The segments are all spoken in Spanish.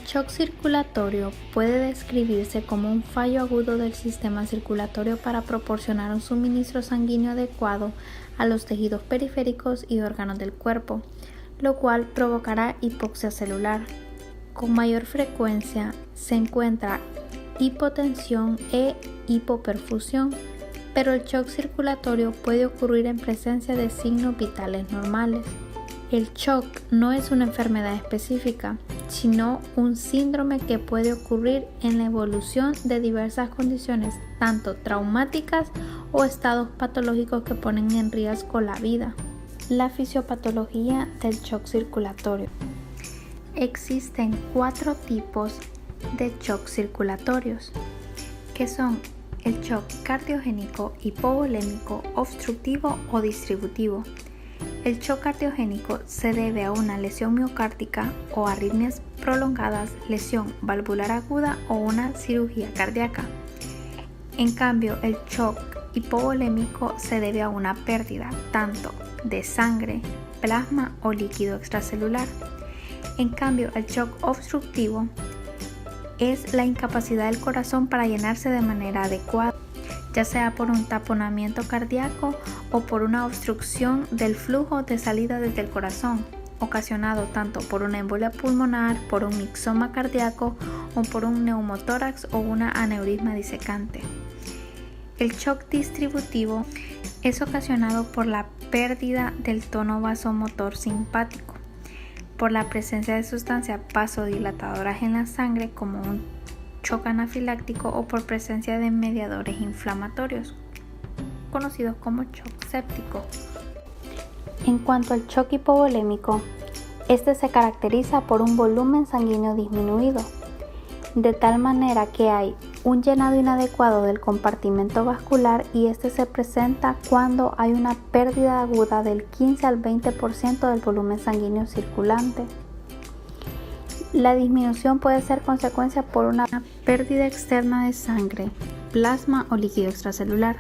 shock circulatorio puede describirse como un fallo agudo del sistema circulatorio para proporcionar un suministro sanguíneo adecuado a los tejidos periféricos y órganos del cuerpo, lo cual provocará hipoxia celular. Con mayor frecuencia se encuentra hipotensión e hipoperfusión, pero el shock circulatorio puede ocurrir en presencia de signos vitales normales. El shock no es una enfermedad específica, sino un síndrome que puede ocurrir en la evolución de diversas condiciones, tanto traumáticas o estados patológicos que ponen en riesgo la vida. La fisiopatología del shock circulatorio. Existen 4 tipos de shock circulatorios, que son el shock cardiogénico, hipovolémico, obstructivo o distributivo. El shock cardiogénico se debe a una lesión miocárdica o arritmias prolongadas, lesión valvular aguda o una cirugía cardíaca. En cambio, el shock hipovolémico se debe a una pérdida tanto de sangre, plasma o líquido extracelular. En cambio, el shock obstructivo es la incapacidad del corazón para llenarse de manera adecuada, ya sea por un taponamiento cardíaco o por una obstrucción del flujo de salida desde el corazón, ocasionado tanto por una embolia pulmonar, por un mixoma cardíaco o por un neumotórax o una aneurisma disecante. El shock distributivo es ocasionado por la pérdida del tono vasomotor simpático, por la presencia de sustancias vasodilatadoras en la sangre como un shock anafiláctico o por presencia de mediadores inflamatorios, conocidos como shock séptico. En cuanto al shock hipovolémico, este se caracteriza por un volumen sanguíneo disminuido, de tal manera que hay un llenado inadecuado del compartimento vascular y este se presenta cuando hay una pérdida aguda del 15 al 20% del volumen sanguíneo circulante. La disminución puede ser consecuencia por una pérdida externa de sangre, plasma o líquido extracelular.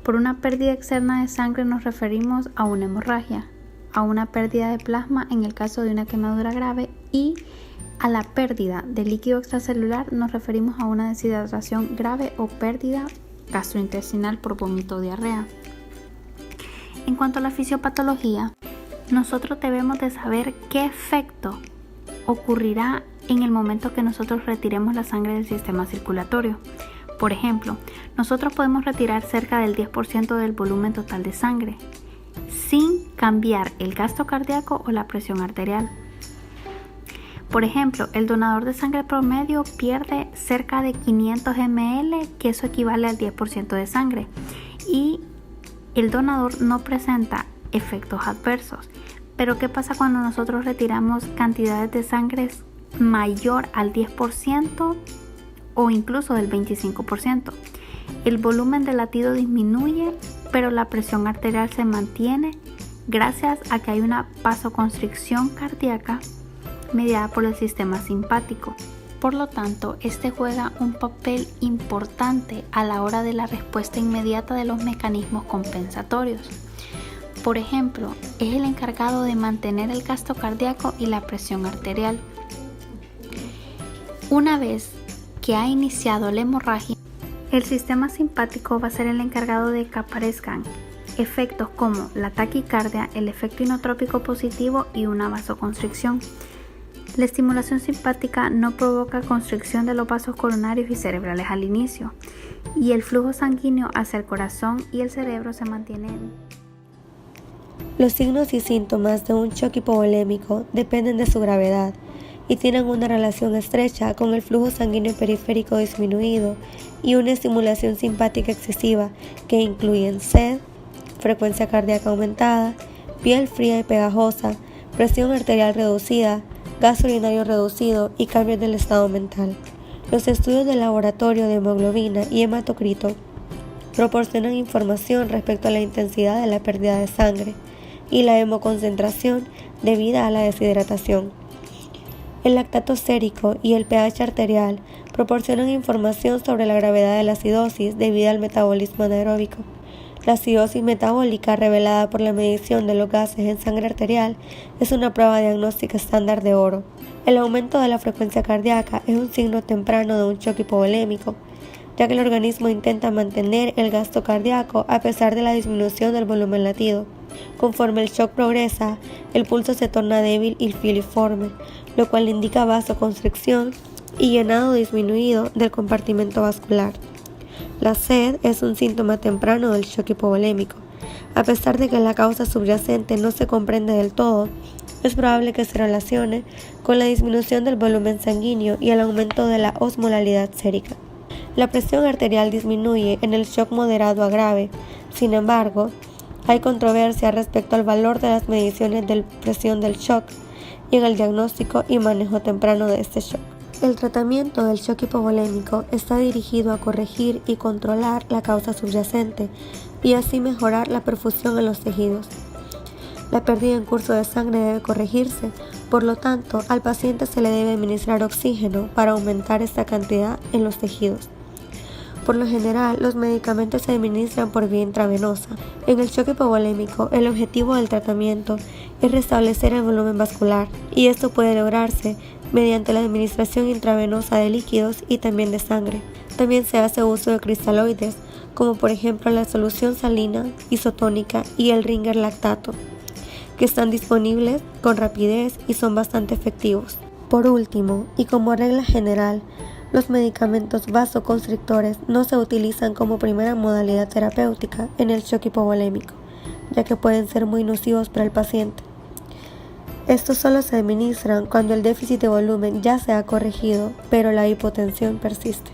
Por una pérdida externa de sangre nos referimos a una hemorragia, a una pérdida de plasma en el caso de una quemadura grave y a la pérdida de líquido extracelular nos referimos a una deshidratación grave o pérdida gastrointestinal por vómito o diarrea. En cuanto a la fisiopatología, nosotros debemos de saber qué efecto ocurrirá en el momento que nosotros retiremos la sangre del sistema circulatorio. Por ejemplo, nosotros podemos retirar cerca del 10% del volumen total de sangre sin cambiar el gasto cardíaco o la presión arterial. Por ejemplo, el donador de sangre promedio pierde cerca de 500 ml, que eso equivale al 10% de sangre, y el donador no presenta efectos adversos. Pero ¿qué pasa cuando nosotros retiramos cantidades de sangre mayor al 10% o incluso del 25%? El volumen de latido disminuye, pero la presión arterial se mantiene gracias a que hay una vasoconstricción cardíaca mediada por el sistema simpático. Por lo tanto, este juega un papel importante a la hora de la respuesta inmediata de los mecanismos compensatorios. Por ejemplo, es el encargado de mantener el gasto cardíaco y la presión arterial. Una vez que ha iniciado la hemorragia, el sistema simpático va a ser el encargado de que aparezcan efectos como la taquicardia, el efecto inotrópico positivo y una vasoconstricción. La estimulación simpática no provoca constricción de los vasos coronarios y cerebrales al inicio, y el flujo sanguíneo hacia el corazón y el cerebro se mantiene. Los signos y síntomas de un shock hipovolémico dependen de su gravedad y tienen una relación estrecha con el flujo sanguíneo periférico disminuido y una estimulación simpática excesiva que incluyen sed, frecuencia cardíaca aumentada, piel fría y pegajosa, presión arterial reducida, gasto urinario reducido y cambios del estado mental. Los estudios de laboratorio de hemoglobina y hematocrito proporcionan información respecto a la intensidad de la pérdida de sangre y la hemoconcentración debida a la deshidratación. El lactato sérico y el pH arterial proporcionan información sobre la gravedad de la acidosis debida al metabolismo anaeróbico. La acidosis metabólica revelada por la medición de los gases en sangre arterial es una prueba diagnóstica estándar de oro. El aumento de la frecuencia cardíaca es un signo temprano de un shock hipovolémico, ya que el organismo intenta mantener el gasto cardíaco a pesar de la disminución del volumen latido. Conforme el shock progresa, el pulso se torna débil y filiforme, lo cual indica vasoconstricción y llenado disminuido del compartimento vascular. La sed es un síntoma temprano del shock hipovolémico. A pesar de que la causa subyacente no se comprende del todo, es probable que se relacione con la disminución del volumen sanguíneo y el aumento de la osmolalidad sérica. La presión arterial disminuye en el shock moderado a grave. Sin embargo, hay controversia respecto al valor de las mediciones de presión del shock y en el diagnóstico y manejo temprano de este shock. El tratamiento del shock hipovolémico está dirigido a corregir y controlar la causa subyacente y así mejorar la perfusión en los tejidos. La pérdida en curso de sangre debe corregirse, por lo tanto, al paciente se le debe administrar oxígeno para aumentar esta cantidad en los tejidos. Por lo general, los medicamentos se administran por vía intravenosa. En el shock hipovolémico, el objetivo del tratamiento es restablecer el volumen vascular, y esto puede lograrse mediante la administración intravenosa de líquidos y también de sangre. También se hace uso de cristaloides, como por ejemplo la solución salina, isotónica y el Ringer lactato, que están disponibles con rapidez y son bastante efectivos. Por último, y como regla general, los medicamentos vasoconstrictores no se utilizan como primera modalidad terapéutica en el shock hipovolémico, ya que pueden ser muy nocivos para el paciente. Estos solo se administran cuando el déficit de volumen ya se ha corregido, pero la hipotensión persiste.